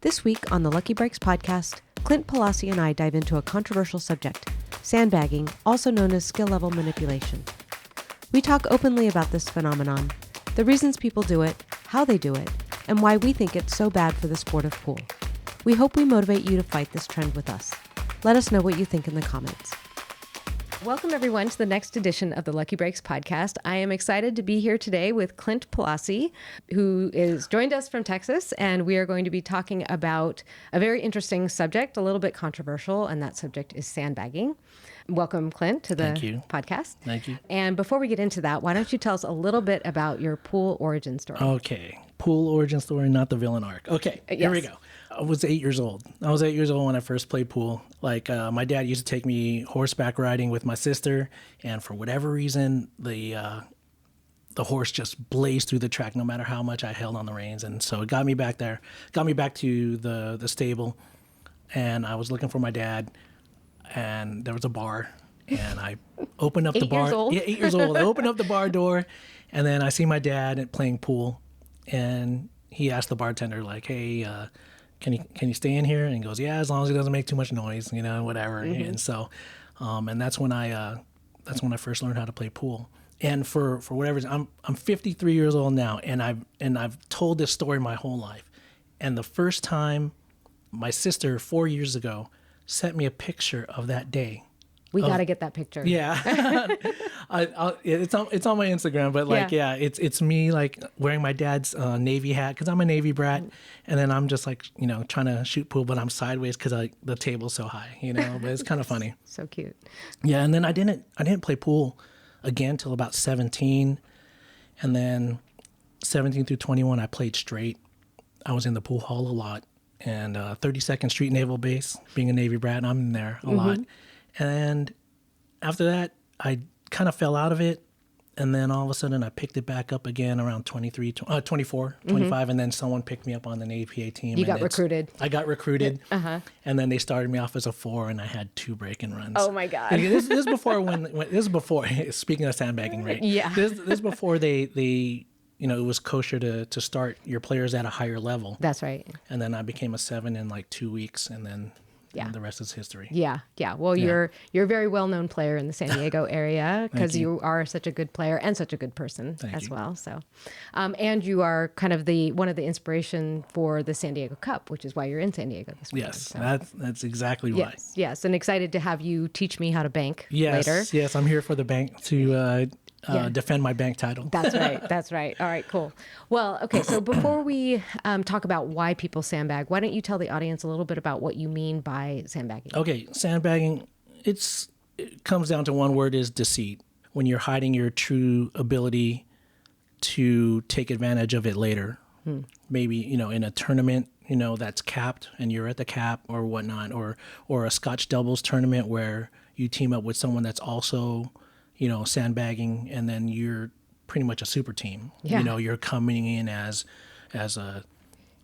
This week on the Lucky Breaks podcast, Clint Palaci and I dive into a controversial subject, sandbagging, also known as skill level manipulation. We talk openly about this phenomenon, the reasons people do it, how they do it, and why we think it's so bad for the sport of pool. We hope we motivate you to fight this trend with us. Let us know what you think in the comments. Welcome, everyone, to the next edition of the Lucky Breaks podcast. I am excited to be here today with Clint Palaci, who is joined us from Texas, and we are going to be talking about a very interesting subject, a little bit controversial, and that subject is sandbagging. Welcome, Clint, to the podcast. Thank you. And before we get into that, why don't you tell us a little bit about your pool origin story? Okay. Pool origin story, not the villain arc. Okay, Here we go. I was 8 years old. I was 8 years old when I first played pool. My dad used to take me horseback riding with my sister, and for whatever reason, the horse just blazed through the track no matter how much I held on the reins. And so it got me back there, got me back to the stable, and I was looking for my dad, and there was a bar, and I opened up the bar. 8 years old? Yeah, 8 years old. I opened up the bar door, and then I see my dad playing pool, and he asked the bartender, like, hey, can you stay in here? And he goes, yeah, as long as he doesn't make too much noise, whatever. Mm-hmm. And so, and that's when I first learned how to play pool. And for whatever reason, I'm 53 years old now, and I've told this story my whole life. And the first time, my sister 4 years ago sent me a picture of that day. We got to get that picture. Yeah. It's on my Instagram, but it's me wearing my dad's Navy hat, because I'm a Navy brat, and then I'm just trying to shoot pool, but I'm sideways because the table's so high, but it's kind of funny. So cute. Yeah, and then I didn't play pool again till about 17, and then 17 through 21 I played straight. I was in the pool hall a lot, and 32nd Street Naval Base, being a Navy brat, I'm in there a lot. And after that, I kind of fell out of it. And then all of a sudden, I picked it back up again around 24, 25. And then someone picked me up on the Navy PA team. You got recruited. I got recruited. And then they started me off as a 4, and I had 2 break-in runs. Oh, my God. This is before, speaking of sandbagging, right? Yeah. This is before they it was kosher to start your players at a higher level. That's right. And then I became a 7 in 2 weeks, and then the rest is history. Yeah. Well, you're a very well-known player in the San Diego area because you are such a good player and such a good person as well. So, and you are kind of one of the inspiration for the San Diego Cup, which is why you're in San Diego this weekend. Yes, so. That's exactly why. Yes, and excited to have you teach me how to bank later. Yes, I'm here for the bank to defend my bank title. That's right. All right, cool. Well, okay, so before we talk about why people sandbag, why don't you tell the audience a little bit about what you mean by sandbagging? Okay, sandbagging, it comes down to one word, is deceit. When you're hiding your true ability to take advantage of it later. Maybe, in a tournament, that's capped and you're at the cap or whatnot, or a Scotch doubles tournament where you team up with someone that's also sandbagging, and then you're pretty much a super team. Yeah. You're coming in as a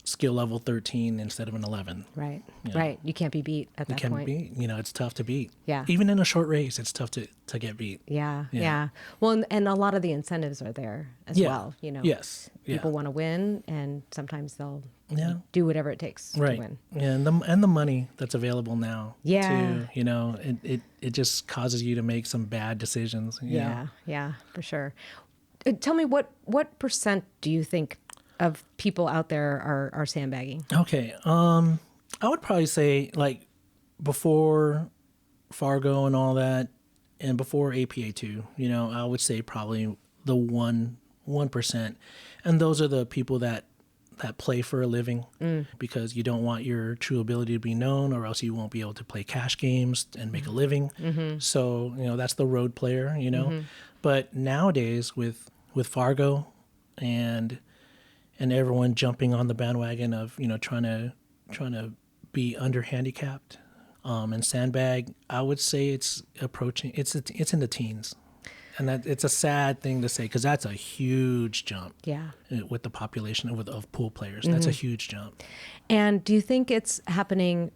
skill level 13 instead of an 11. Right. Right. You can't be beat at that point. You can't beat. It's tough to beat. Yeah. Even in a short race, it's tough to get beat. Yeah. Well, and a lot of the incentives are there as well. Yes. People want to win, and sometimes they'll do whatever it takes to win. Yeah, and the money that's available now. Yeah. Too, it just causes you to make some bad decisions. Yeah, for sure. Tell me, what percent do you think of people out there are sandbagging? Okay. I would probably say before Fargo and all that, and before APA 2, I would say probably the 1%. And those are the people that play for a living because you don't want your true ability to be known, or else you won't be able to play cash games and make a living. So, that's the road player, But nowadays with Fargo and everyone jumping on the bandwagon of, trying to be under handicapped and sandbag, I would say it's in the teens. And that it's a sad thing to say, because that's a huge jump. Yeah. With the population of pool players, that's a huge jump. And do you think it's happening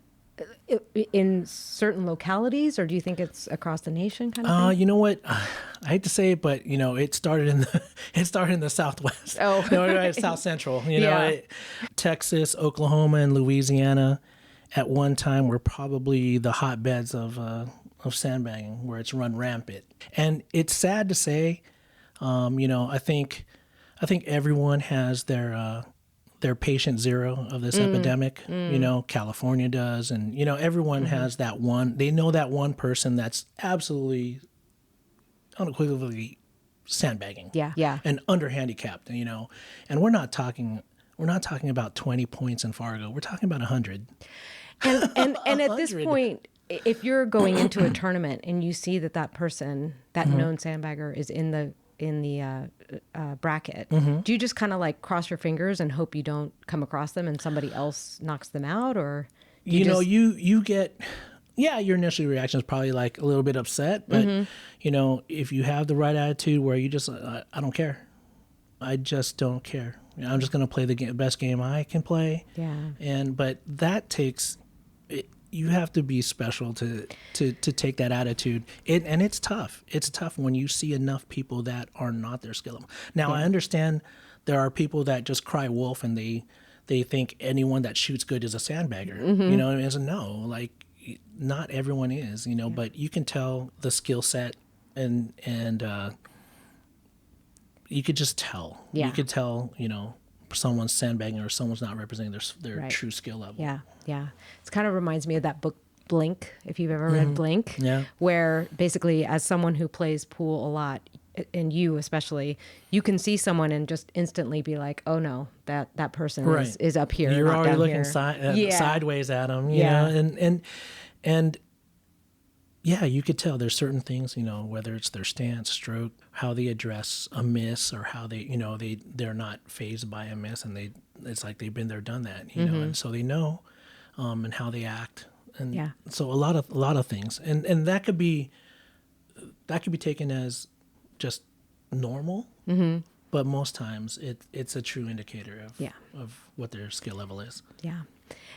in certain localities, or do you think it's across the nation kind of thing? You know what? I hate to say it, but it started in the Southwest. Oh. South Central. Yeah. Texas, Oklahoma, and Louisiana at one time were probably the hotbeds of sandbagging, where it's run rampant. And it's sad to say, I think everyone has their patient zero of this epidemic. California does, and everyone has that one. They know that one person that's absolutely unequivocally sandbagging. Yeah. And under-handicapped. And we're not talking about 20 points in Fargo. We're talking about 100. And at this point, if you're going into a tournament and you see that person, that known sandbagger, is in the bracket, do you just kind of like cross your fingers and hope you don't come across them and somebody else knocks them out? Or you get, your initial reaction is probably like a little bit upset, but if you have the right attitude where you just I don't care, I just don't care. I'm just going to play the best game I can play. Yeah. But that takes it. You have to be special to take that attitude. And it's tough. It's tough when you see enough people that are not their skill level. Now, I understand there are people that just cry wolf and they think anyone that shoots good is a sandbagger. It's no, like not everyone is, but you can tell the skill set and you could just tell. Yeah. You could tell, someone's sandbagging or someone's not representing their true skill level. Yeah. It kind of reminds me of that book Blink, if you've ever read Blink, where basically as someone who plays pool a lot, and you especially, you can see someone and just instantly be like, oh no, that person is up here. You're not already down looking here. sideways at them, you know, and you could tell there's certain things, whether it's their stance, stroke, how they address a miss, or how they, they're not fazed by a miss, and it's like they've been there, done that, you know, and so they know, and how they act, and so a lot of things, and that could be taken as just normal, but most times it's a true indicator of what their skill level is. Yeah.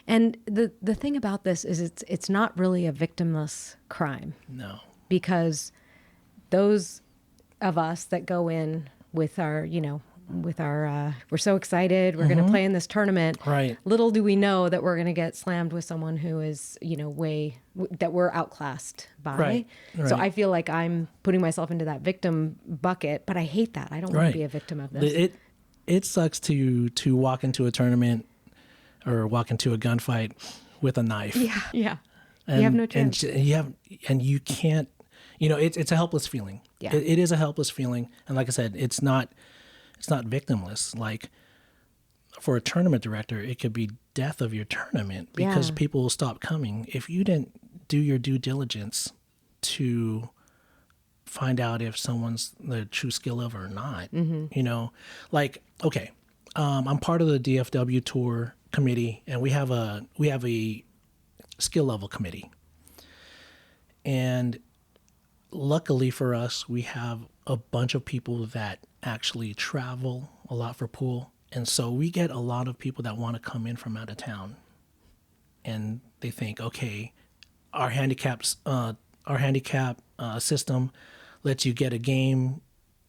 And the thing about this is it's not really a victimless crime. No. Because those of us that go in with our, we're so excited, we're going to play in this tournament. Right. Little do we know that we're going to get slammed with someone who is, that we're outclassed by. Right. So I feel like I'm putting myself into that victim bucket, but I hate that. I don't want to be a victim of this. It sucks to walk into a tournament or walk into a gunfight with a knife. Yeah. And, you have no chance. And you can't, it's a helpless feeling. Yeah. It is a helpless feeling. And like I said, it's not victimless. Like for a tournament director, it could be death of your tournament because people will stop coming. If you didn't do your due diligence to find out if someone's the true skill level or not, like, okay, I'm part of the DFW tour committee, and we have a skill level committee, and luckily for us, we have a bunch of people that actually travel a lot for pool, and so we get a lot of people that want to come in from out of town, and they think, okay, our handicap system lets you get a game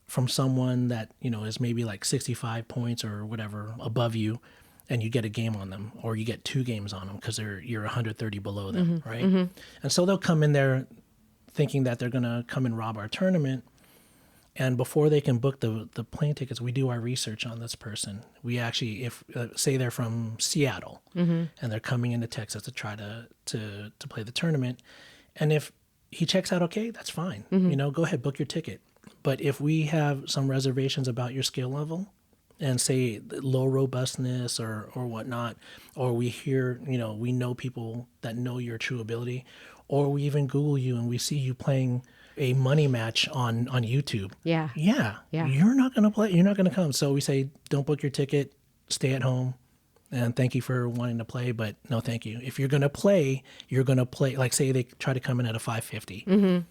from someone that is maybe like 65 points or whatever above you, and you get a game on them, or you get 2 games on them because you're 130 below them, right? And so they'll come in there thinking that they're going to come and rob our tournament, and before they can book the plane tickets, we do our research on this person. We actually, if say they're from Seattle and they're coming into Texas to try to play the tournament, and if he checks out okay, that's fine. Go ahead, book your ticket. But if we have some reservations about your skill level, and say low robustness or whatnot, or we hear, we know people that know your true ability, or we even Google you and we see you playing a money match on YouTube. Yeah. You're not going to play. You're not going to come. So we say, don't book your ticket, stay at home, and thank you for wanting to play, but no, thank you. If you're going to play, you're going to play, like say they try to come in at a 550.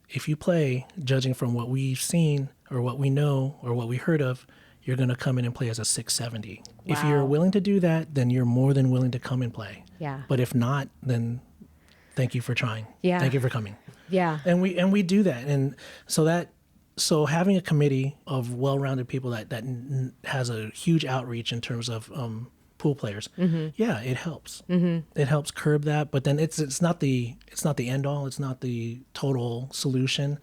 If you play, judging from what we've seen or what we know or what we heard of, you're going to come in and play as a 670. Wow. If you're willing to do that, then you're more than willing to come and play. Yeah. But if not, then thank you for trying. Yeah. Thank you for coming. Yeah. And we do that. And so having a committee of well-rounded people that has a huge outreach in terms of pool players, yeah, it helps. It helps curb that. But then it's not the end all. It's not the total solution,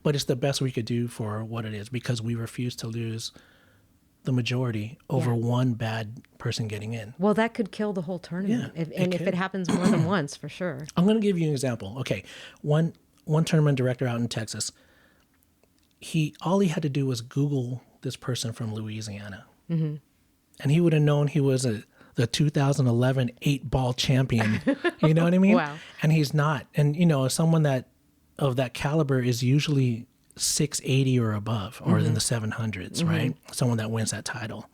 but it's the best we could do for what it is, because we refuse to lose the majority over one bad person getting in. Well, that could kill the whole tournament. Yeah, if it happens more than once, for sure. I'm going to give you an example. Okay, one tournament director out in Texas, all he had to do was Google this person from Louisiana, and he would have known he was the 2011 8-ball champion. You know what I mean? Wow. And he's not. And someone that of that caliber is usually 680 or above, or in the 700s, right? Someone that wins that title,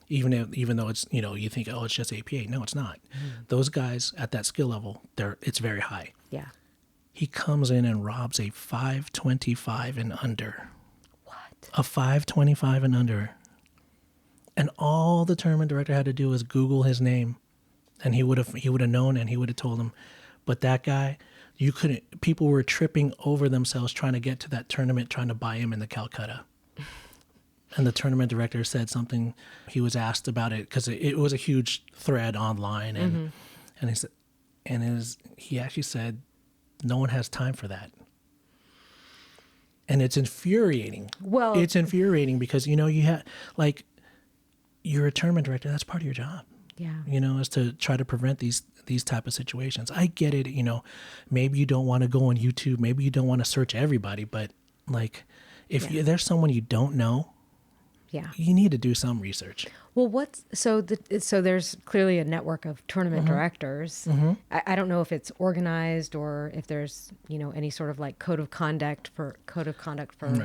even though it's you think, oh, it's just APA. No, it's not. Those guys at that skill level, it's very high. Yeah. He comes in and robs a 525 and under. What? A 525 and under. And all the tournament director had to do was Google his name, and he would have known, and he would have told him. But that guy, you couldn't. People were tripping over themselves trying to get to that tournament, trying to buy him in the Calcutta. And the tournament director said something. He was asked about it because it was a huge thread online, and he said, he actually said, no one has time for that. And it's infuriating. Well, it's infuriating because you have you're a tournament director. That's part of your job. Yeah. Is to try to prevent these type of situations. I get it. Maybe you don't want to go on YouTube. Maybe you don't want to search everybody. But if there's someone you don't know, you need to do some research. Well, so there's clearly a network of tournament directors. I don't know if it's organized or if there's any sort of code of conduct for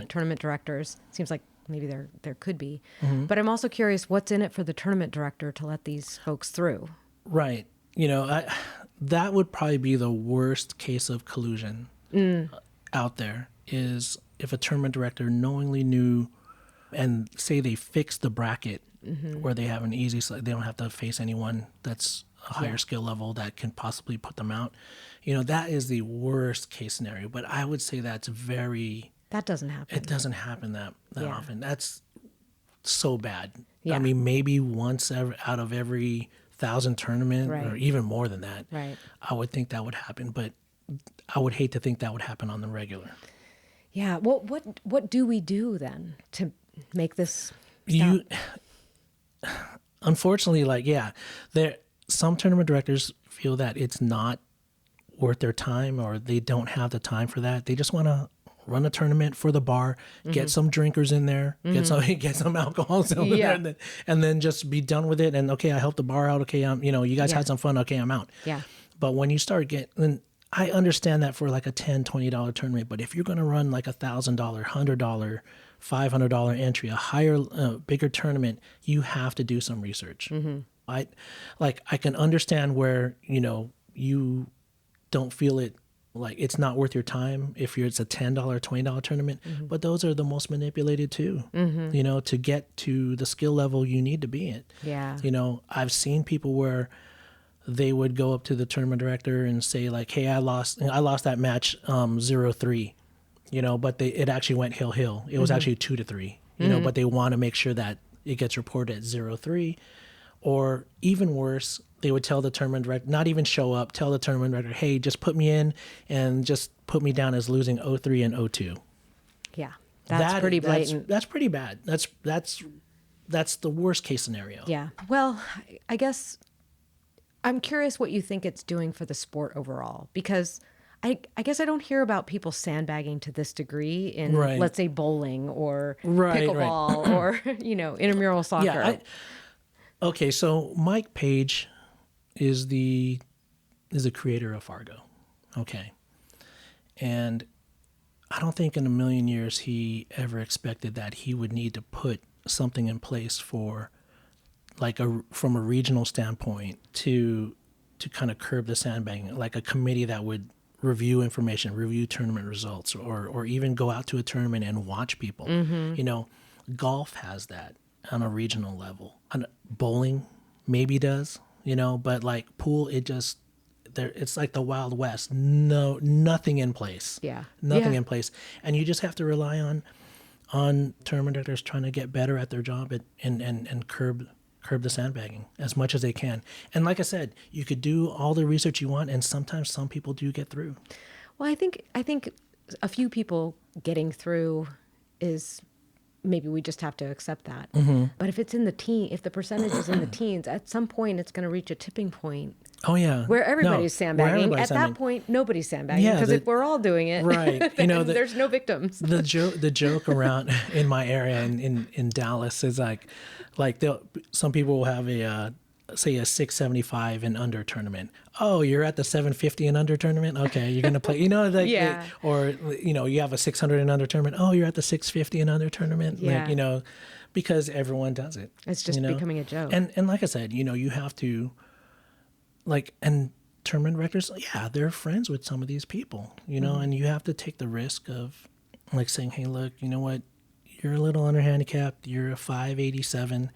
tournament directors. Seems like maybe there could be, but I'm also curious what's in it for the tournament director to let these folks through. Right. That would probably be the worst case of collusion out there, is if a tournament director knowingly knew, and say they fixed the bracket where they have an easy, they don't have to face anyone that's a higher skill level that can possibly put them out. That is the worst case scenario. But I would say that doesn't happen. It doesn't happen that often. That's so bad. Yeah. I mean, maybe once out of every 1,000 tournament, or even more than that. Right. I would think that would happen, but I would hate to think that would happen on the regular. Yeah. Well, what do we do then to make this stop? Unfortunately, some tournament directors feel that it's not worth their time, or they don't have the time for that. They just want to run a tournament for the bar, get some drinkers in there, get some alcohol in there, and then just be done with it. And okay, I helped the bar out. Okay, you guys had some fun. Okay, I'm out. Yeah. But when you start then I understand that for a $10, $20 tournament. But if you're going to run $1,000, $100, $500 entry, a higher, bigger tournament, you have to do some research. I can understand where you don't feel it. It's not worth your time if it's a $10, $20 tournament, but those are the most manipulated too, to get to the skill level you need to be at. Yeah. I've seen people where they would go up to the tournament director and say hey, I lost that match 0-3, but it actually went hill. It was actually 2-3, but they want to make sure that it gets reported at 0-3, or even worse, they would tell the tournament director, not even show up, tell the tournament director, hey, just put me in and just put me down as losing 0-3 and 0-2. Yeah, that's pretty blatant. That's pretty bad. That's the worst case scenario. Yeah. Well, I guess I'm curious what you think it's doing for the sport overall, because I guess I don't hear about people sandbagging to this degree in, let's say, bowling or pickleball or, intramural soccer. Yeah, okay, so Mike Page is the creator of Fargo. Okay. And I don't think in a million years he ever expected that he would need to put something in place for from a regional standpoint to kind of curb the sandbagging, like a committee that would review information, review tournament results, or even go out to a tournament and watch people. Golf has that. on a regional level. Bowling maybe does, but like pool, it's like the Wild West. No, nothing in place. Yeah. Nothing Yeah. in place. And you just have to rely on tournament directors trying to get better at their job and curb the sandbagging as much as they can. And like I said, you could do all the research you want, and sometimes some people do get through. Well, I think a few people getting through is, maybe we just have to accept that. Mm-hmm. But if if the percentage is in the teens, at some point it's going to reach a tipping point. Oh yeah, Where everybody's sandbagging. At that point, nobody's sandbagging, because if we're all doing it, right? There's no victims. The joke around in my area in Dallas is like some people will have say a 675 and under tournament. Oh, you're at the 750 and under tournament. Okay, you're gonna play. Yeah. Or you have a 600 and under tournament. Oh, you're at the 650 and under tournament. Yeah. Because everyone does it. It's just becoming a joke. And like I said, you have to. And tournament directors, yeah, they're friends with some of these people, and you have to take the risk of saying, hey, look, you know what, you're a little under handicapped, you're a 587,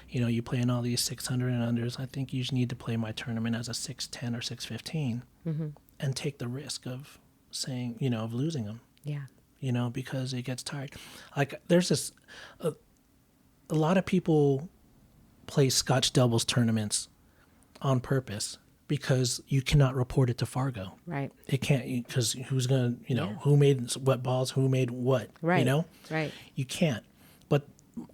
you play in all these 600 and unders. I think you just need to play my tournament as a 610 or 615 and take the risk of saying, of losing them. Yeah. Because it gets tired. Like there's this, a lot of people play Scotch doubles tournaments on purpose because you cannot report it to Fargo. Right. It can't, because who's going to, who made what balls, who made what, Right. Right. You can't. But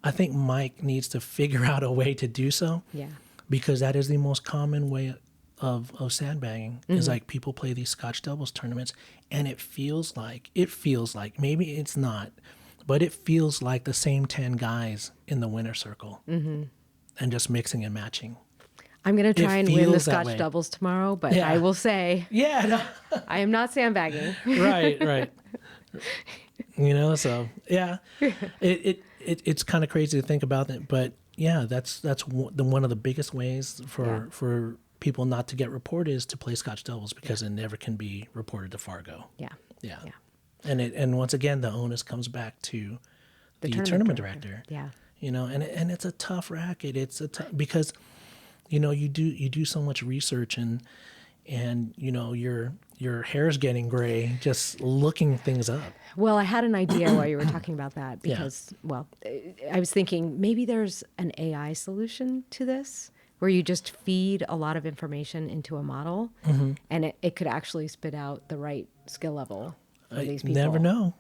I think Mike needs to figure out a way to do so. Yeah. Because that is the most common way of sandbagging is like people play these Scotch doubles tournaments and it feels like, maybe it's not, but it feels like the same 10 guys in the winner's circle and just mixing and matching. I'm going to try and win the feels that Scotch way. doubles tomorrow, but Yeah. I will say Yeah. I am not sandbagging. Right. So yeah, it's kind of crazy to think about it, but yeah, that's one of the biggest ways for people not to get reported is to play Scotch doubles because it never can be reported to Fargo. Yeah. And once again, the onus comes back to the tournament director. Yeah. And it's a tough racket. It's because you do so much research and your hair's getting gray just looking things up. Well, I had an idea while you were talking about that because, I was thinking maybe there's an AI solution to this where you just feed a lot of information into a model and it could actually spit out the right skill level for these people. Never know.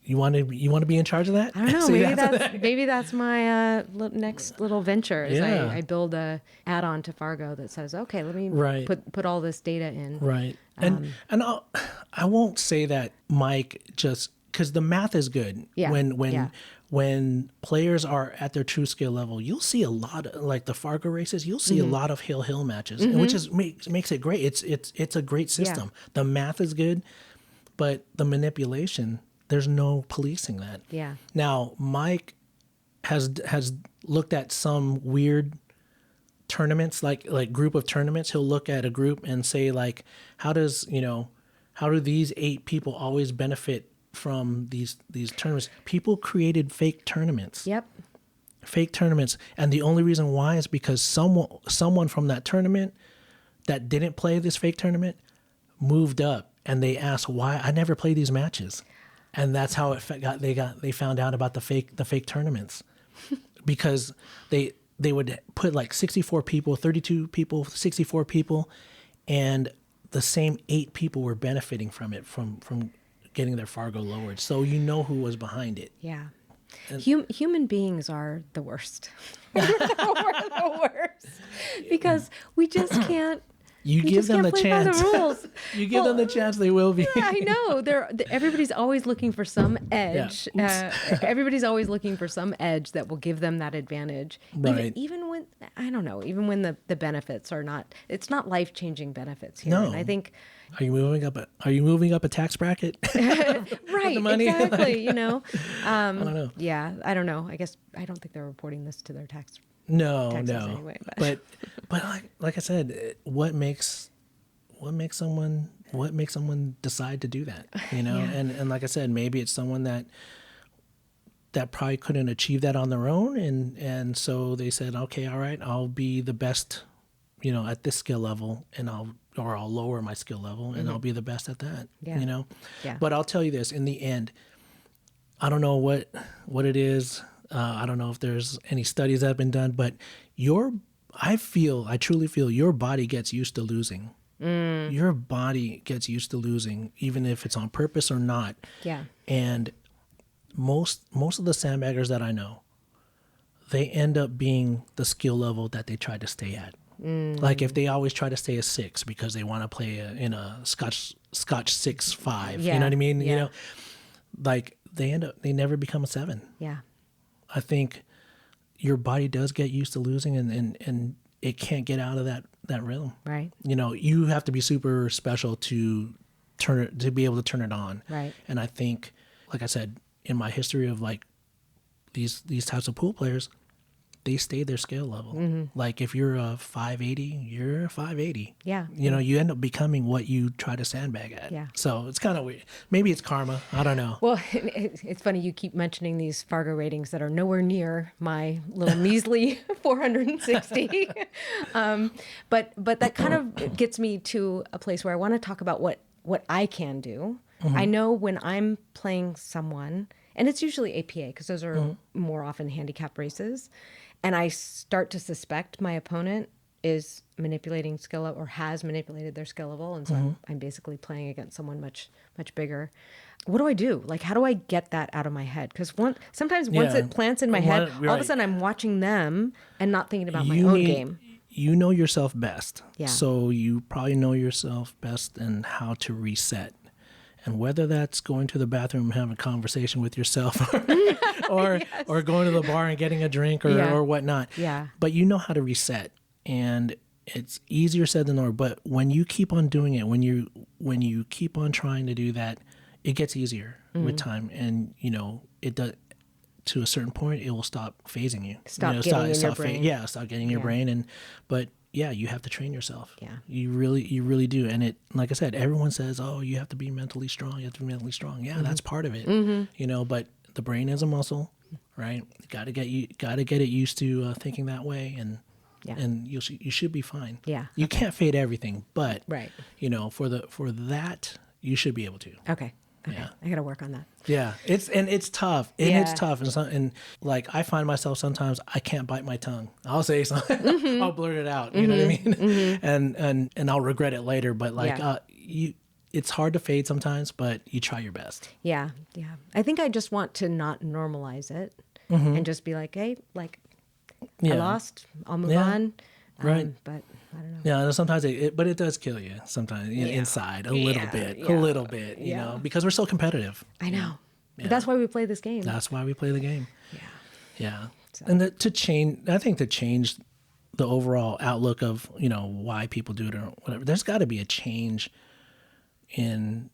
You want to be in charge of that? I don't know. Maybe that's my next little venture. Is I build a add-on to Fargo that says, okay, let me put all this data in. Right. And I won't say that Mike just because the math is good. Yeah. When players are at their true skill level, you'll see a lot of like the Fargo races. You'll see a lot of hill matches, which is makes it great. It's a great system. Yeah. The math is good, but the manipulation. There's no policing that. Yeah. Now, Mike has looked at some weird tournaments, like group of tournaments. He'll look at a group and say, like, how do these 8 people always benefit from these tournaments? People created fake tournaments. Yep. Fake tournaments, and the only reason why is because someone from that tournament that didn't play this fake tournament moved up, and they asked why I never play these matches. And that's how they found out about the fake tournaments because they would put like 64 people, 32 people, 64 people, and the same 8 people were benefiting from it from getting their Fargo lowered. So who was behind it. Yeah. Human beings are the worst. We're the worst because we just can't. You give them the chance. The rules. You give them the chance, they will be. I know. Everybody's always looking for some edge. Yeah. Everybody's always looking for some edge that will give them that advantage. Right. Even when, I don't know, even when the benefits are not, it's not life-changing benefits here. No. And I think. Are you moving up a tax bracket? Right. The money? Exactly. I don't know. Yeah. I don't know. I guess I don't think they're reporting this to their tax. No. Anyway, but like I said, what makes someone decide to do that? Yeah. And like I said, maybe it's someone that that probably couldn't achieve that on their own, and so they said, okay, all right, I'll be the best, at this skill level, and I'll lower my skill level, and I'll be the best at that. Yeah. Yeah. But I'll tell you this: in the end, I don't know what it is. I don't know if there's any studies that have been done, but I truly feel your body gets used to losing. Your body gets used to losing, even if it's on purpose or not. Yeah. And most of the sandbaggers that I know, they end up being the skill level that they try to stay at. Like if they always try to stay a 6 because they want to play in a Scotch 6-5, you know what I mean? Yeah. Like they never become a 7. Yeah. I think your body does get used to losing, and it can't get out of that rhythm. Right. You have to be super special to be able to turn it on. Right. And I think, like I said, in my history of like these types of pool players, they stay their skill level. Like if you're a 580, you're a 580. Yeah. You end up becoming what you try to sandbag at. Yeah. So it's kind of weird. Maybe it's karma. I don't know. Well, it's funny you keep mentioning these Fargo ratings that are nowhere near my little measly 460. But that kind of gets me to a place where I want to talk about what I can do. I know when I'm playing someone, and it's usually APA because those are more often handicap races, and I start to suspect my opponent is manipulating skill level or has manipulated their skill level, and so I'm basically playing against someone much bigger. What do I do? Like, how do I get that out of my head? Because sometimes once it plants in my head, all of a sudden I'm watching them and not thinking about my own game. You know yourself best. Yeah. So you probably know yourself best and how to reset. And whether that's going to the bathroom and having a conversation with yourself or going to the bar and getting a drink or whatnot. Yeah. But you know how to reset. And it's easier said than done. But when you keep on doing it, when you keep on trying to do that, it gets easier with time. And, it does, to a certain point, it will stop phasing you. Stop getting in your brain. Stop getting in your brain. But yeah, you have to train yourself. Yeah. You really do. And it, like I said, everyone says, oh, you have to be mentally strong. You have to be mentally strong. Yeah, that's part of it. But the brain is a muscle, right? You got to get it used to thinking that way, and you should be fine. Yeah. You can't fade everything, but Right. For that, you should be able to. Okay. Yeah. I got to work on that. Yeah, it's tough, it's tough, and like I find myself sometimes I can't bite my tongue. I'll say something, I'll blurt it out. You know what I mean? And I'll regret it later. But like it's hard to fade sometimes, but you try your best. Yeah. I think I just want to not normalize it and just be like, hey, like I lost, I'll move on. Right. But I don't know. Yeah, sometimes but it does kill you sometimes inside a little bit, because we're so competitive. I know. But that's why we play this game. That's why we play the game. Yeah. Yeah. So. And to change the overall outlook of, why people do it or whatever, there's got to be a change in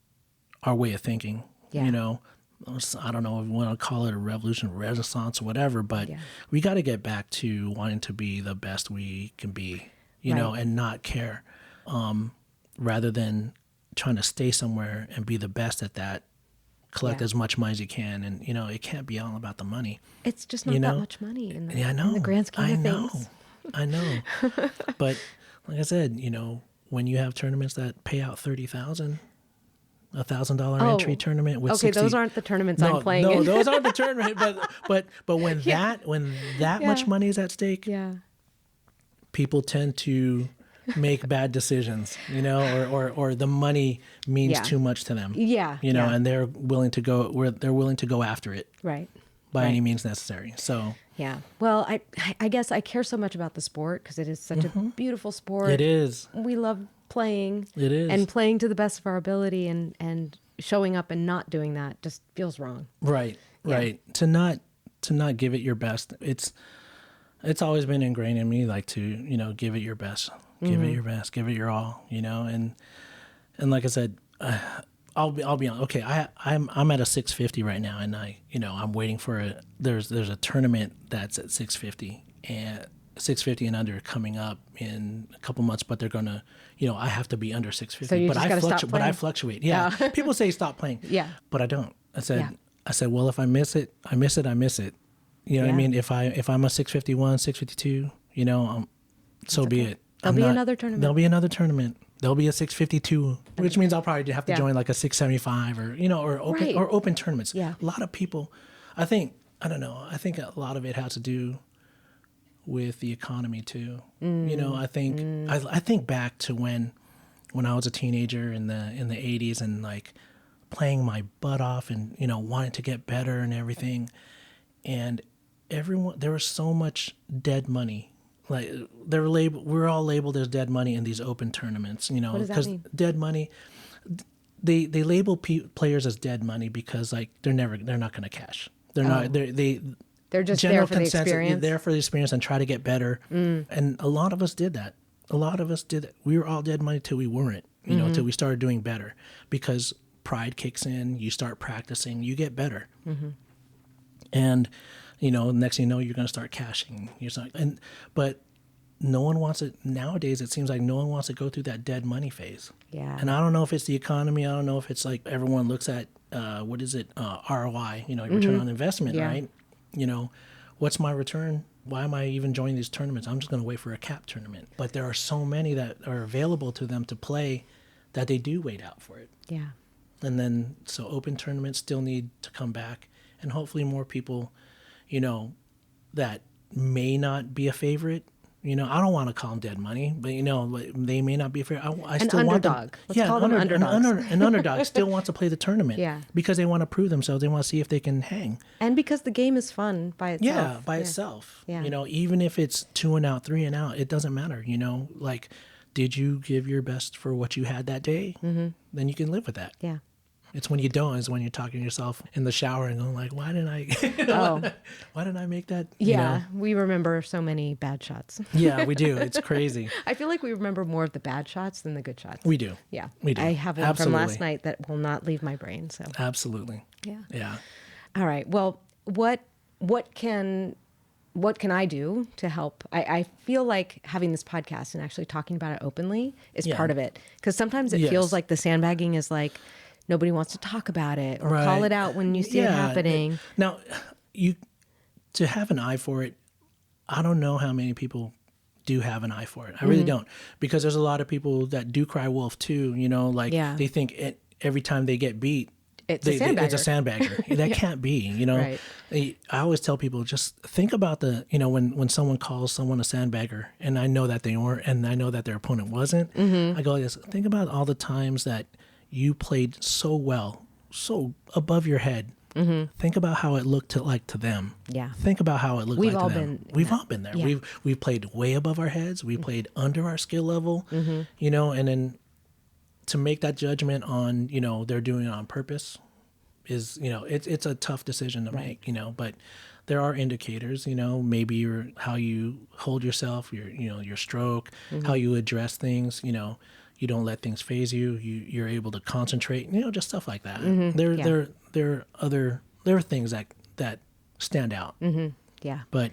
our way of thinking. Yeah. I don't know if you want to call it a revolution, renaissance, or whatever, but we got to get back to wanting to be the best we can be, and not care, rather than trying to stay somewhere and be the best at that, collect as much money as you can. And, it can't be all about the money. It's just not that much money in the, I know. in the grand scheme of things. I know. But like I said, when you have tournaments that pay out $30,000, $1,000 entry tournament with 60. Those aren't the tournaments I'm playing in. No, those aren't the tournament. But when that much money is at stake, people tend to make bad decisions, or the money means too much to them. And they're willing to go after it. Right. By any means necessary. So yeah. Well, I guess I care so much about the sport because it is such a beautiful sport. It is. We love playing. It is. And playing to the best of our ability and showing up and not doing that just feels wrong. Right. Right. To not give it your best. It's always been ingrained in me, like to, give it your best. Give it your best, give it your all, and like I said, I'll be honest. Okay, I'm at a 650 right now, and I'm waiting for there's a tournament that's at 650 and 650 and under coming up in a couple months, but they're gonna, I have to be under 650. So you just gotta stop playing? But I fluctuate. Yeah. People say stop playing. Yeah. But I don't. I said I said, well, if I miss it, I miss it. I miss it. You know what I mean? If I'm a 651, 652, you know, so be it. There'll be another tournament. There'll be another tournament. There'll be a 652, which means I'll probably have to join like a 675 or, you know, or open tournaments. Yeah. A lot of people, I think a lot of it has to do with the economy too. You know, I think back to when I was a teenager in the 80s and like playing my butt off and, you know, wanting to get better and everything. And there was so much dead money. Like we're all labeled as dead money in these open tournaments, you know, because dead money, they label players as dead money because like they're not going to cash. They're just there for the experience. They're there for the experience and try to get better. And a lot of us did that. We were all dead money till we weren't, you know, till we started doing better, because pride kicks in, you start practicing, you get better. And, you know, next thing you know, you're going to start cashing. But no one wants it. Nowadays, it seems like no one wants to go through that dead money phase. Yeah. And I don't know if it's the economy. I don't know if it's like everyone looks at, ROI, you know, return on investment, right? You know, what's my return? Why am I even joining these tournaments? I'm just going to wait for a cap tournament. But there are so many that are available to them to play that they do wait out for it. Yeah. And then, so open tournaments still need to come back. And hopefully more people, you know, that may not be a favorite. You know, I don't want to call them dead money, but, you know, they may not be a favorite. I still underdog. want them. Let's call them underdogs. An underdog still wants to play the tournament. Yeah. Because they want to prove themselves. They want to see if they can hang. And because the game is fun by itself. Yeah, by itself. Yeah. You know, even if it's 2 and out, 3 and out, it doesn't matter. You know, like, did you give your best for what you had that day? Then you can live with that. Yeah. It's when you don't, is when you're talking to yourself in the shower and going like, why didn't I make that? Yeah, you know? we remember so many bad shots. Yeah, we do. It's crazy. I feel like we remember more of the bad shots than the good shots. We do. Yeah. We do. I have one from last night that will not leave my brain. So Absolutely. Yeah. Yeah. All right. Well, what can I do to help? I feel like having this podcast and actually talking about it openly is part of it. Because sometimes it feels like the sandbagging is like, nobody wants to talk about it or call it out when you see it happening. Now, to have an eye for it, I don't know how many people do have an eye for it. I really don't, because there's a lot of people that do cry wolf too. You know, like they think every time they get beat, it's a sandbagger. It's a sandbagger. That can't be. You know, Right. I always tell people, just think about when someone calls someone a sandbagger, and I know that they weren't, and I know that their opponent wasn't. I go like this: think about all the times that you played so well, so above your head. Think about how it looked to them. Yeah. Think about how it looked to them. We've all been there. Yeah. We've played way above our heads. We played under our skill level. You know, and then to make that judgment on, you know, they're doing it on purpose is, you know, it's a tough decision to make. You know, but there are indicators. You know, maybe how you hold yourself, your stroke, how you address things. You know. You don't let things phase you. You're able to concentrate. You know, just stuff like that. There are things that stand out. Yeah. But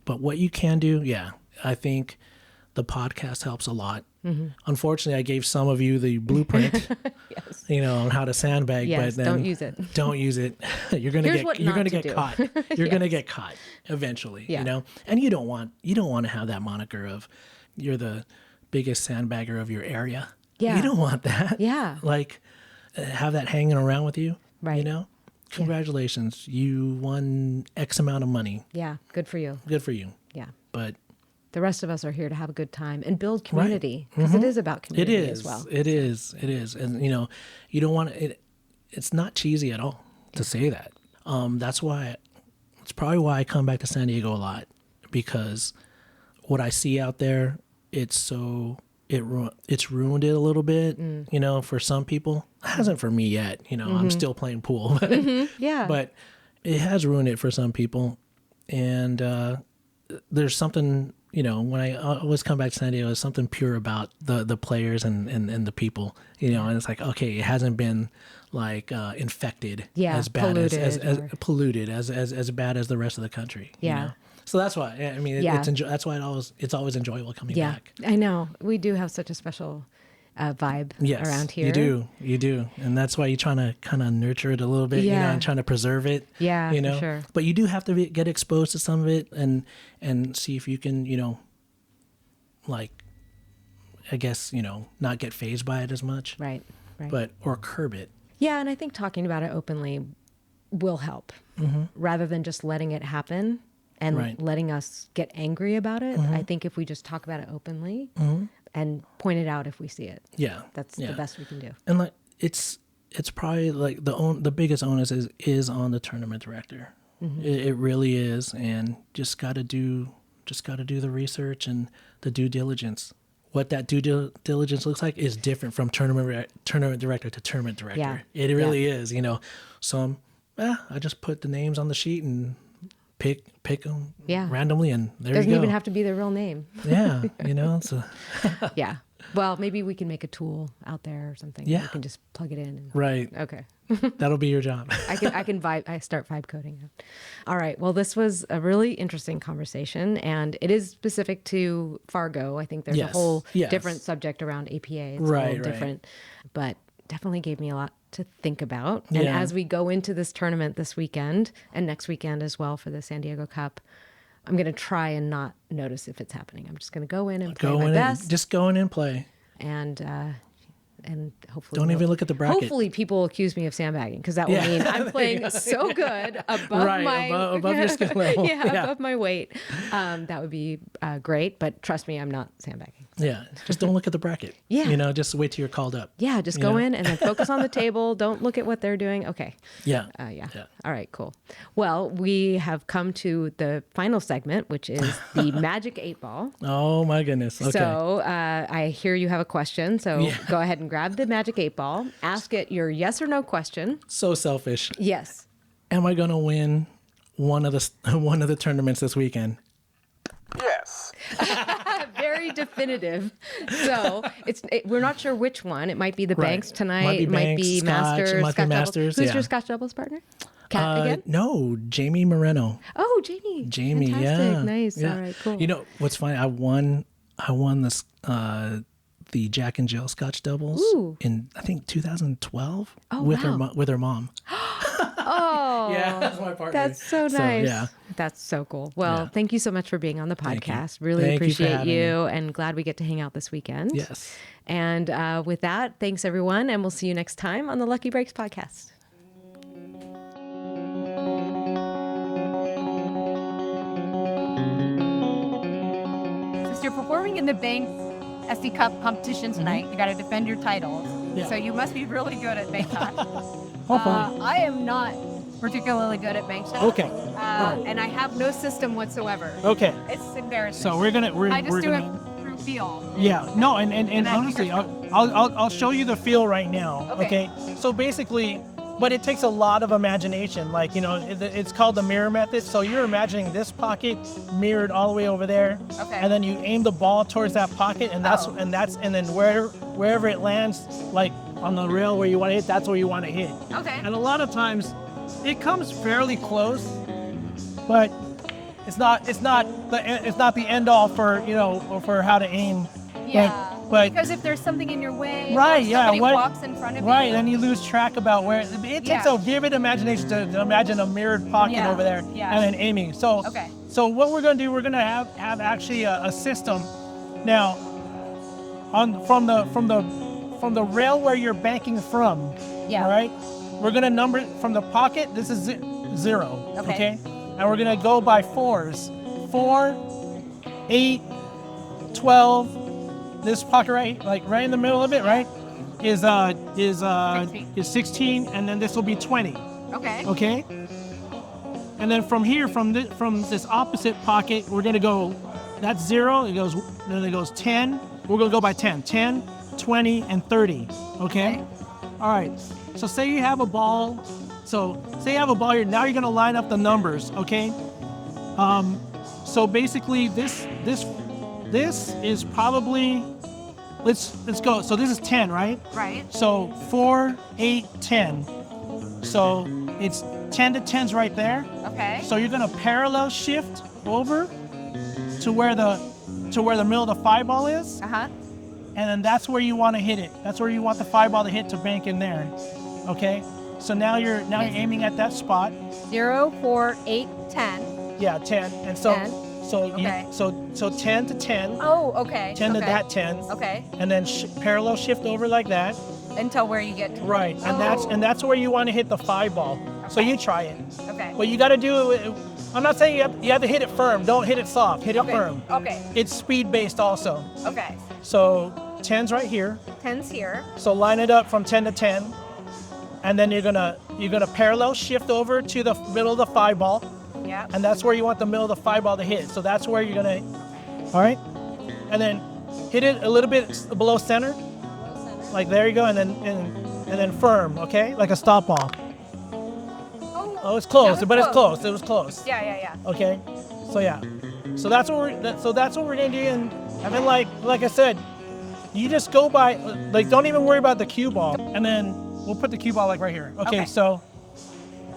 what you can do, I think the podcast helps a lot. Unfortunately, I gave some of you the blueprint. Yes. You know, on how to sandbag. Yes, but then don't use it. Don't use it. You're gonna get caught. You're gonna get caught eventually. You know, and you don't want to have that moniker of you're the biggest sandbagger of your area. Yeah. You don't want that. Yeah. Like, have that hanging around with you. Right. You know? Congratulations. You won X amount of money. Yeah. Good for you. Good for you. Yeah. But the rest of us are here to have a good time and build community. Because it is about community as well. It is. And, you know, you don't want it. It's not cheesy at all to say that. It's probably why I come back to San Diego a lot, because what I see out there, it's ruined it a little bit, you know, for some people. It hasn't for me yet, you know. I'm still playing pool, but, but it has ruined it for some people. And there's something, you know, when I always come back to San Diego, there's something pure about the players and the people, you know. And it's like, okay, it hasn't been like infected, as bad polluted as bad as the rest of the country. You know? So that's why, I mean, that's why it's always enjoyable coming back. I know. We do have such a special vibe Yes, around here. You do. And that's why you're trying to kind of nurture it a little bit, and trying to preserve it. Yeah, for sure. But you do have to get exposed to some of it and see if you can, like, I guess, not get fazed by it as much. Right. Or curb it. Yeah, and I think talking about it openly will help rather than just letting it happen and letting us get angry about it. I think if we just talk about it openly and point it out if we see it. Yeah. That's the best we can do. And like it's probably like the biggest onus is on the tournament director. It really is, and just got to do the research and the due diligence. What that due diligence looks like is different from tournament director to tournament director. Yeah. It really is, Some, I just put the names on the sheet and pick them randomly, and there you go. Doesn't even have to be their real name. Yeah, so. Yeah. Well, maybe we can make a tool out there or something. Yeah. We can just plug it in. Right. Okay. That'll be your job. I start vibe coding it. All right. Well, this was a really interesting conversation, and it is specific to Fargo. I think there's a whole different subject around APA. It's a little different, but definitely gave me a lot to think about. And as we go into this tournament this weekend and next weekend as well for the San Diego Cup, I'm going to try and not notice if it's happening. I'm just going to go in and play my best. Just go in and play. And hopefully don't even look at the bracket. Hopefully people will accuse me of sandbagging, because that will mean I'm playing so good above your skill level. Above my weight. That would be great, but trust me, I'm not sandbagging. Yeah, just don't look at the bracket. Yeah. Just wait till you're called up. Yeah, just go in and then focus on the table. Don't look at what they're doing. Okay. Yeah. All right, cool. Well, we have come to the final segment, which is the Magic 8 Ball. Oh my goodness. Okay. So I hear you have a question. So go ahead and grab the Magic 8 Ball. Ask it your yes or no question. So selfish. Yes. Am I going to win one of the tournaments this weekend? Yes. Very definitive. So we're not sure which one. It might be the Banks tonight. It might be Masters. Scotch Masters. Who's your Scotch doubles partner? Kat again? No, Jamie Moreno. Oh, Jamie. Fantastic. Yeah. Nice. Yeah. All right, cool. You know what's funny? I won this the Jack and Jill Scotch doubles in I think 2012 with her mom. Oh, yeah, that's my partner. That's so nice. That's so cool. Well, thank you so much for being on the podcast. Really appreciate you and glad we get to hang out this weekend. Yes. And with that, thanks everyone, and we'll see you next time on the Lucky Breaks podcast. Since you're performing in the Banks SD Cup competition tonight, you got to defend your titles. Yeah. So you must be really good at Banks Cup. Hopefully. I am not particularly good at Banks Cup. Okay. And I have no system whatsoever. Okay. It's embarrassing. So we're gonna I just do it through feel. Yeah. No. And honestly, I'll show you the feel right now. Okay. So basically, but it takes a lot of imagination. Like it's called the mirror method. So you're imagining this pocket mirrored all the way over there. Okay. And then you aim the ball towards that pocket, and and then wherever it lands, like on the rail where you want to hit, that's where you want to hit. Okay. And a lot of times, it comes fairly close, but it's not the end all for for how to aim. Yeah. But because if there's something in your way, right, or yeah, somebody walks in front of you, right, then you lose track about where. It takes a vivid imagination to imagine a mirrored pocket over there and then aiming. So what we're going to do, we're going to have actually a system now from the rail where you're banking from. Yeah. All right. We're going to number it from the pocket. This is 0. Okay. And we're going to go by 4s. 4, 8, 12. This pocket right in the middle of it, right, is 16, and then this will be 20. Okay. Okay. And then from here, from this opposite pocket, we're gonna go. That's 0. It goes 10. We're gonna go by 10. 10, 20, and 30. Okay. All right. So say you have a ball. Here. Now you're gonna line up the numbers. Okay. So basically, this is probably. Let's go. So this is 10, right? Right. So 4, 8, 10. So it's 10 to 10's right there. Okay. So you're gonna parallel shift over to where the middle of the 5 ball is. Uh-huh. and then that's where you want to hit it. That's where you want the 5 ball to hit to bank in there. Okay. So now you're aiming at that spot. 0, 4, 8, 10. Yeah, 10. And so 10. Okay. so 10 to 10. Oh, okay. 10 to okay. that 10. Okay. And then parallel shift over like that. Until where you get to. Right. And that's where you want to hit the 5 ball. So you try it. Okay. But you got to do it. I'm not saying you have to hit it firm. Don't hit it soft. Hit it firm. Okay. It's speed based also. Okay. So 10's right here. 10's here. So line it up from 10 to 10. And then you're gonna parallel shift over to the middle of the 5 ball. Yeah. And that's where you want the middle of the 5 ball to hit. So that's where you're gonna, all right? And then hit it a little bit below center. Like there you go, and then firm, okay? Like a stop ball. Oh, it's close, but it's close. It was close. Yeah. Okay, so yeah, so that's what we're gonna do, and then like I said, you just go by, like, don't even worry about the cue ball, and then we'll put the cue ball like right here. Okay. So,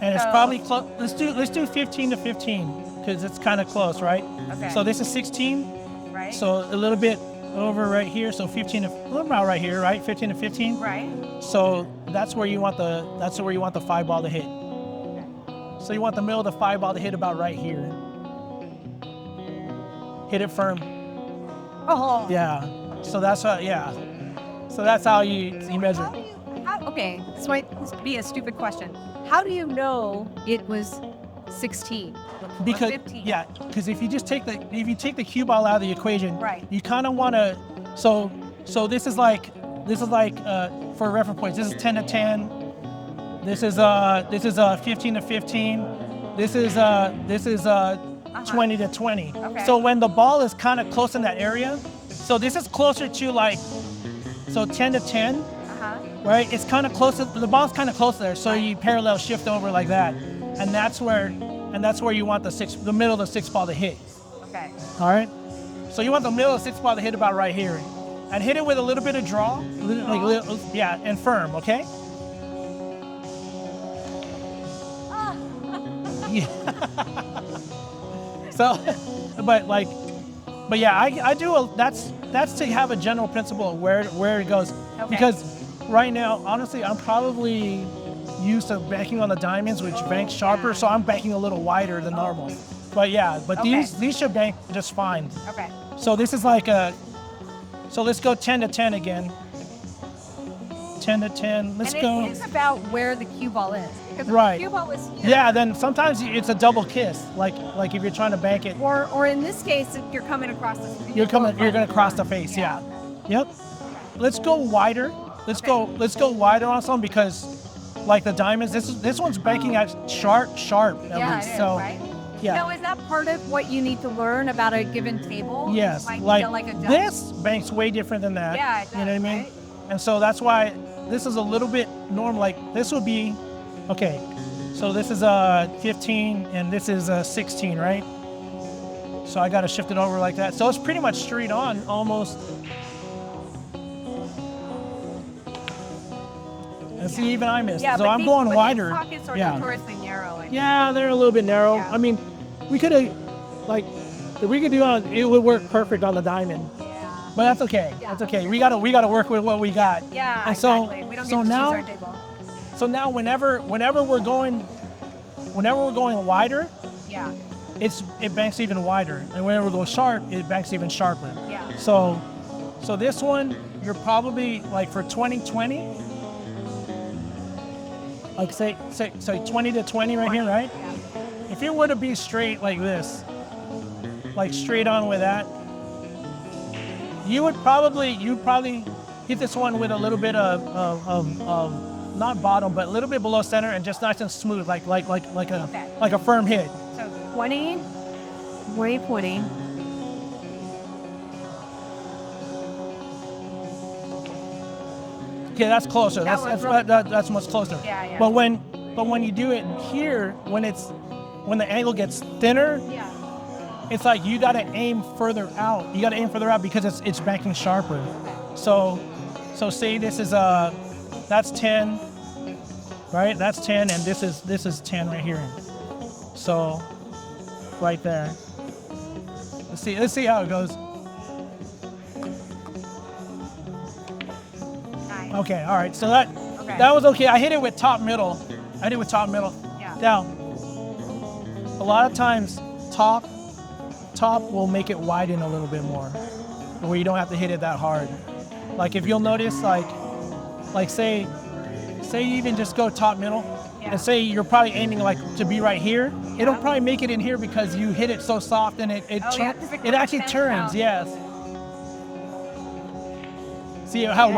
and it's probably close. Let's do 15 to 15 because it's kind of close, right? Okay. So this is 16. Right. So a little bit over right here. So 15 to about right here, right? 15 to 15. Right. So that's where you want the 5 ball to hit. So you want the middle of the 5 ball to hit about right here. Hit it firm. Oh. Yeah. So that's how. Yeah. So that's how you measure. Okay, this might be a stupid question. How do you know it was 16 or Because 15? yeah, because if you take the cue ball out of the equation, Right. you kind of want to. So this is like for reference points. This is 10 to 10. This is 15 to 15. This is 20 to 20. Okay. So when the ball is kind of close in that area, so this is closer to like, so 10 to 10. Right, it's kind of close. The ball's kind of close there, so you parallel shift over like that, and that's where you want the middle of the 6 ball to hit. Okay. All right, so you want the middle of the 6 ball to hit about right here, and hit it with a little bit of draw, yeah, and firm. Okay. Yeah. So, but yeah, I do. That's to have a general principle of where it goes, because. Right now, honestly, I'm probably used to banking on the diamonds, which bank sharper, so I'm banking a little wider than normal. But yeah, these should bank just fine. Okay. So this is like so let's go 10 to 10 again. 10 to 10, let's go. It is about where the cue ball is. Because Right. if the cue ball was here. Yeah, then sometimes it's a double kiss, like if you're trying to bank it. Or in this case, if you're coming across the street. You're gonna cross the face, yeah. Yep. Let's go wider. Let's go wider on some, because like the diamonds, this one's banking at sharp at least. It is, So right? yeah. Now, is that part of what you need to learn about a given table? Yes, like a judge? this banks way different than that. Yeah, it you know what I does, mean? right? And so that's why this is a little bit normal. Like this would be, okay, so this is 15 and this is 16, right? So I got to shift it over like that. So it's pretty much straight on almost. And see, even I missed. So I'm going wider. These pockets are notoriously narrow. Yeah, they're a little bit narrow. Yeah. I mean, we could do it would work perfect on the diamond. Yeah. But that's okay. Yeah. That's okay. We gotta work with what we got. Yeah, And so, exactly. We don't so get to now, choose our table. so now whenever we're going wider, Yeah. it banks even wider, and whenever we go sharp, it banks even sharper. Yeah. So this one, you're probably like for 2020, like say 20 to 20 right here, right? Yeah. If you were to be straight like this, like straight on with that, you'd probably hit this one with a little bit of not bottom, but a little bit below center, and just nice and smooth, like a firm hit. So 20, 20. Okay, that's closer. That was really That's much closer. Yeah. But when you do it here, when the angle gets thinner, Yeah. it's like you gotta aim further out. You gotta aim further out because it's banking sharper. So say this is that's 10, right? That's 10, and this is 10 right here. So right there. Let's see how it goes. nice. Okay, all right. So that Okay. that was okay. I hit it with top middle. Yeah. Now, a lot of times top will make it widen a little bit more, where you don't have to hit it that hard. Like if you'll notice, like say you even just go top middle, Yeah. and say you're probably aiming like to be right here. It'll probably make it in here because you hit it so soft and it Oh, yeah, 'cause it it actually extends turns. out. Yes. See how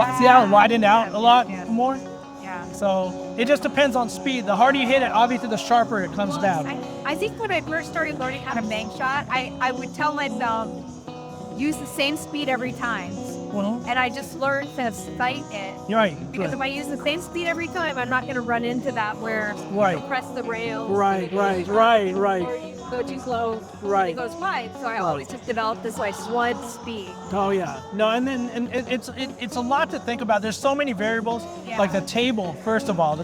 it widened out a lot Yeah. more. Yeah. So it just depends on speed. The harder you hit it, obviously the sharper it comes Well, down. I think when I first started learning how to bank shot, I would tell myself, use the same speed every time. Well, And I just learned to sight it. you're right. Because if I use the same speed every time, I'm not going to run into that where Right. you press the rail. Right. Or you go too slow. Right. It goes wide. So I always just developed this like one speed. Oh yeah. No, and it's a lot to think about. There's so many variables. Yeah. Like the table, first of all.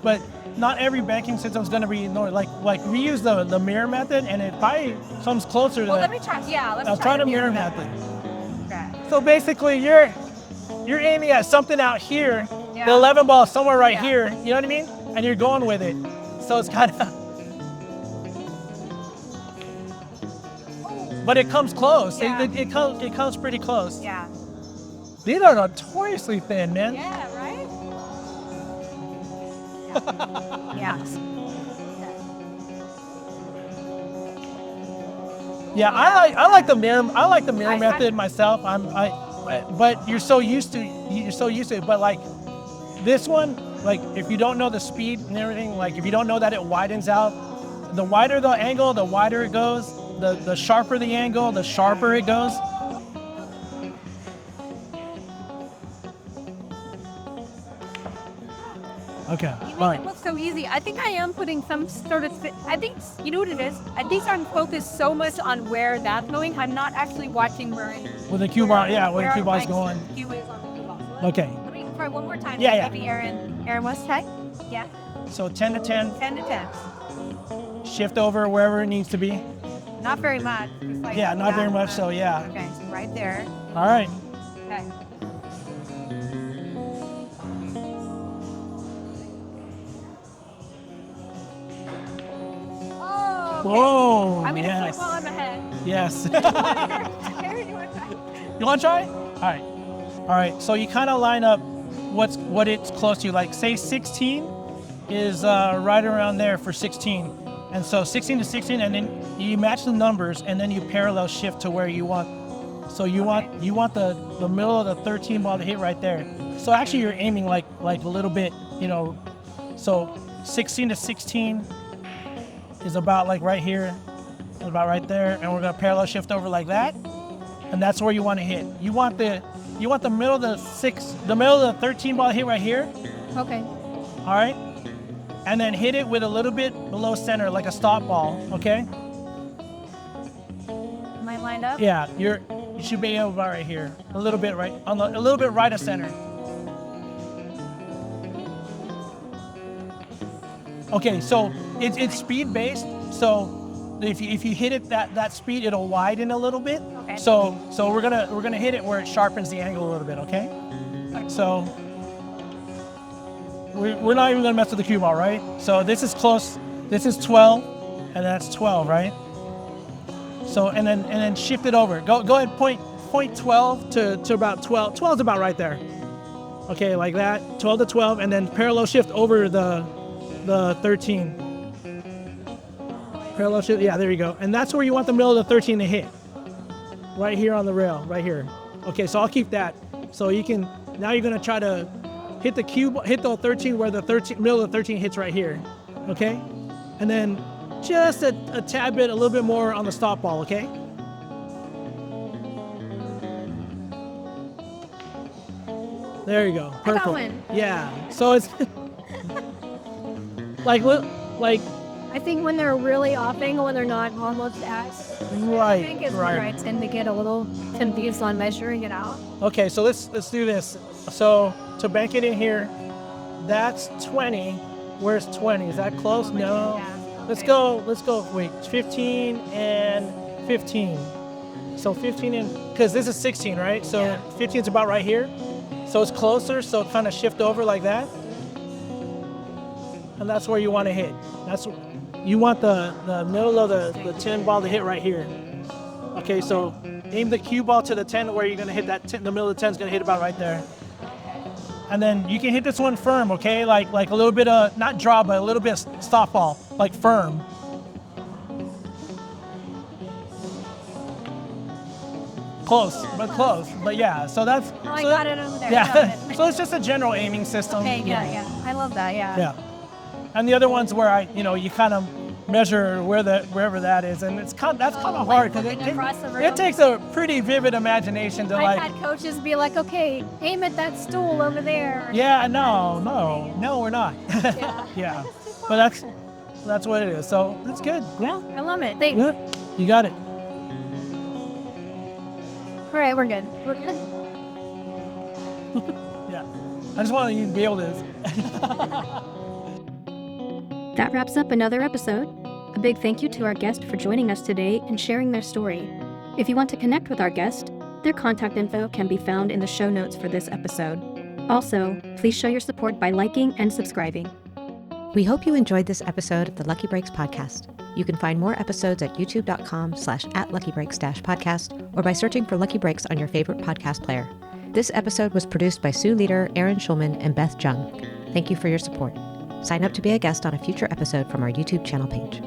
But not every banking system is going to be like we use the mirror method, and it probably comes closer to Well, that. let me try. Yeah, let me I'll try the mirror method. method. Okay. So basically, you're aiming at something out here. Yeah. The 11 ball is somewhere right Yeah. here. You know what I mean? And you're going with it. So it's kind of. But it comes close. Yeah. It comes pretty close. Yeah. These are notoriously thin, man. Yeah, right? Yeah. Yeah, I like the mirror I- method myself. But you're so used to it. But like this one, like if you don't know the speed and everything, like if you don't know that it widens out, the wider the angle, the wider it goes. The sharper the angle, the sharper it goes. Okay, You make fine. it look so easy. I think I am putting some sort of. I think you know what it is. I think I'm focused so much on where that's going. I'm not actually watching where. With the cue ball, yeah, where the cue ball's like, going. Cue is on the cue ball. Okay, Let me try one more time. Yeah, yeah. Maybe Aaron wants to. Yeah. so 10 to 10, 10 to 10. shift over wherever it needs to be. Not very much. Just like Yeah, not very that, much so, yeah. Okay, so right there. All right. Okay. Oh, okay. Whoa, I'm gonna yes. flip while I'm ahead. Yes. Aaron, you want to try? You want to try? All right. So you kind of line up what it's close to. Like say 16 is right around there for 16, and so 16 to 16, and then you match the numbers, and then you parallel shift to where you want. So you want the middle of the 13 ball to hit right there. So actually you're aiming like a little bit, you know. So 16 to 16 is about like right here, about right there, and we're gonna parallel shift over like that. And that's where you want to hit. You want the middle of the 13 ball hit right here. Okay. All right, and then hit it with a little bit below center, like a stop ball. Okay. Am I lined up? Yeah, you should be about right here, a little bit right a little bit right of center. Okay, so it's speed based. So if you hit it that speed, it'll widen a little bit. Okay. So we're gonna hit it where it sharpens the angle a little bit. Okay. So we're not even gonna mess with the cue ball, right? So this is close. This is 12, and that's 12, right? So and then shift it over. Go ahead, point 12 to about 12. 12 is about right there. Okay, like that. 12 to 12, and then parallel shift over the 13. Parallel shift, yeah, there you go. And that's where you want the middle of the 13 to hit. Right here on the rail, right here. Okay, so I'll keep that. So now you're gonna try to hit the 13 where the middle of the 13 hits right here. Okay? And then just a tad bit, a little bit more on the stop ball, okay? There you go. I Perfect. got one. Yeah. So it's like I think when they're really off angle, when they're not almost at. I think is where I tend to get a little confused on measuring it out. Okay, so let's do this. So to bank it in here, that's 20. Where's 20? Is that close? No. Yeah. Let's go. Wait, 15 and 15. So 15 and because this is 16, right? So Yeah. 15 is about right here. So it's closer, so kind of shift over like that. And that's where you want to hit. You want the middle of the 10 ball to hit right here. Okay, so aim the cue ball to the 10 where you're going to hit that, the middle of the 10 is going to hit about right there. And then you can hit this one firm, okay? Like a little bit of, not draw, but a little bit of softball, like firm. Close, but yeah, so that's... Oh, I got it over there. Yeah, so it's just a general aiming system. Okay, yeah. I love that, yeah. Yeah. And the other ones where you kind of measure wherever that is, and that's kind of hard because it takes a pretty vivid imagination to I've had coaches be like, okay, aim at that stool over there. Yeah, no, we're not. Yeah. Yeah, but that's what it is. So that's good. Yeah. I love it. Thanks. Good. You got it. All right, we're good. Yeah. I just wanted you to be able to. That wraps up another episode. A big thank you to our guest for joining us today and sharing their story. If you want to connect with our guest, their contact info can be found in the show notes for this episode. Also, please show your support by liking and subscribing. We hope you enjoyed this episode of the Lucky Breaks podcast. You can find more episodes at youtube.com/@luckybreaks-podcast or by searching for Lucky Breaks on your favorite podcast player. This episode was produced by Sue Lueder, Aaron Schulman, and Beth Jung. Thank you for your support. Sign up to be a guest on a future episode from our YouTube channel page.